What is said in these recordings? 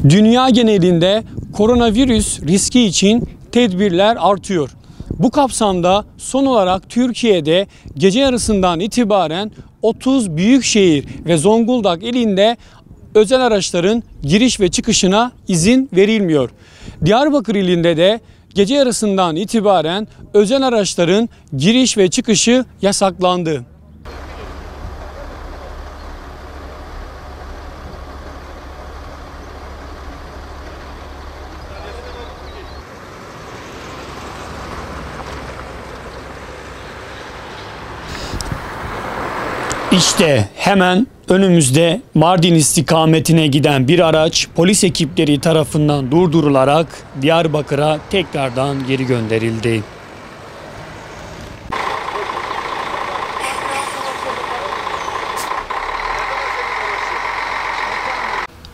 Dünya genelinde koronavirüs riski için tedbirler artıyor. Bu kapsamda son olarak Türkiye'de gece yarısından itibaren 30 büyükşehir ve Zonguldak ilinde özel araçların giriş ve çıkışına izin verilmiyor. Diyarbakır ilinde de gece yarısından itibaren özel araçların giriş ve çıkışı yasaklandı. İşte hemen önümüzde Mardin istikametine giden bir araç polis ekipleri tarafından durdurularak Diyarbakır'a tekrardan geri gönderildi.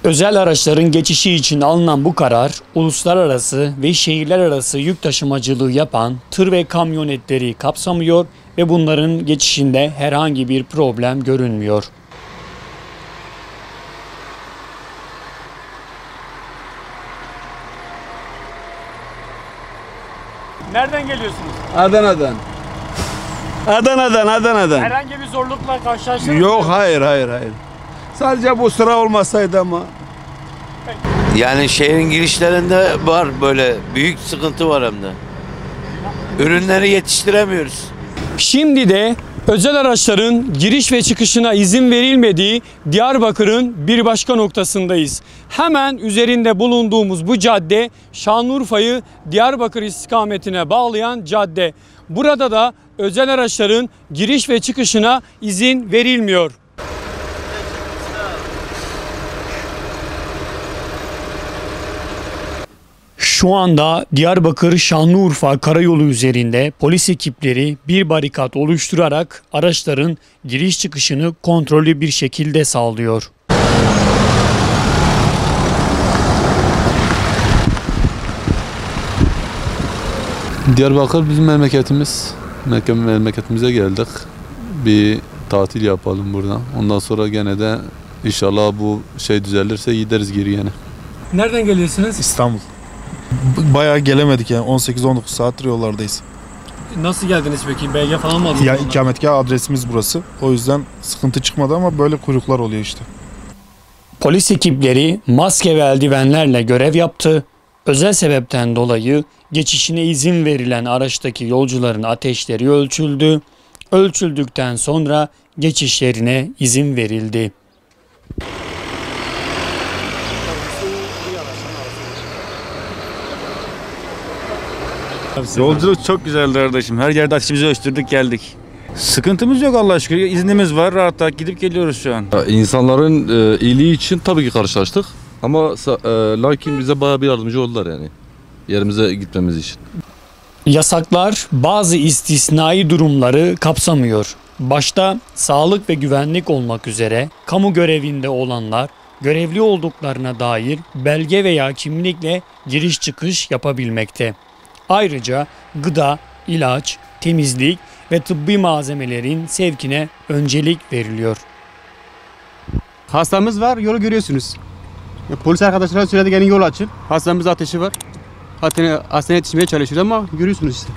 Özel araçların geçişi için alınan bu karar, uluslararası ve şehirler arası yük taşımacılığı yapan tır ve kamyonetleri kapsamıyor ve bunların geçişinde herhangi bir problem görünmüyor. Nereden geliyorsunuz? Adana'dan. Adana'dan. Herhangi bir zorlukla karşılaştınız mı? Yok, hayır. Sadece bu sıra olmasaydı ama. Yani şehrin girişlerinde var, böyle büyük sıkıntı var hem de. Ürünleri yetiştiremiyoruz. Şimdi de özel araçların giriş ve çıkışına izin verilmediği Diyarbakır'ın bir başka noktasındayız. Hemen üzerinde bulunduğumuz bu cadde Şanlıurfa'yı Diyarbakır istikametine bağlayan cadde. Burada da özel araçların giriş ve çıkışına izin verilmiyor. Şu anda Diyarbakır-Şanlıurfa karayolu üzerinde polis ekipleri bir barikat oluşturarak araçların giriş çıkışını kontrollü bir şekilde sağlıyor. Diyarbakır bizim memleketimiz. Memleketimize geldik. Bir tatil yapalım burada. Ondan sonra gene de inşallah bu şey düzelirse gideriz geri yani. Nereden geliyorsunuz? İstanbul. Bayağı gelemedik yani 18-19 saattir yollardayız. Nasıl geldiniz peki? Belge falan mı aldınız? Ya ikametgah adresimiz burası. O yüzden sıkıntı çıkmadı ama böyle kuyruklar oluyor işte. Polis ekipleri maske ve eldivenlerle görev yaptı. Özel sebepten dolayı geçişine izin verilen araçtaki yolcuların ateşleri ölçüldü. Ölçüldükten sonra geçişlerine izin verildi. Yolculuk çok güzeldi kardeşim. Her yerde ateşimizi ölçtürdük geldik. Sıkıntımız yok Allah'a şükür. İznimiz var. Rahat gidip geliyoruz şu an. İnsanların iyiliği için tabii ki karşılaştık. Ama lakin bize bayağı bir yardımcı oldular yani. Yerimize gitmemiz için. Yasaklar bazı istisnai durumları kapsamıyor. Başta sağlık ve güvenlik olmak üzere kamu görevinde olanlar görevli olduklarına dair belge veya kimlikle giriş çıkış yapabilmekte. Ayrıca gıda, ilaç, temizlik ve tıbbi malzemelerin sevkine öncelik veriliyor. Hastamız var, yolu görüyorsunuz. Polis arkadaşlara söyledi, gelin yol açın. Hastamız ateşi var. Hastaneye yetişmeye çalışıyoruz ama görüyorsunuz işte.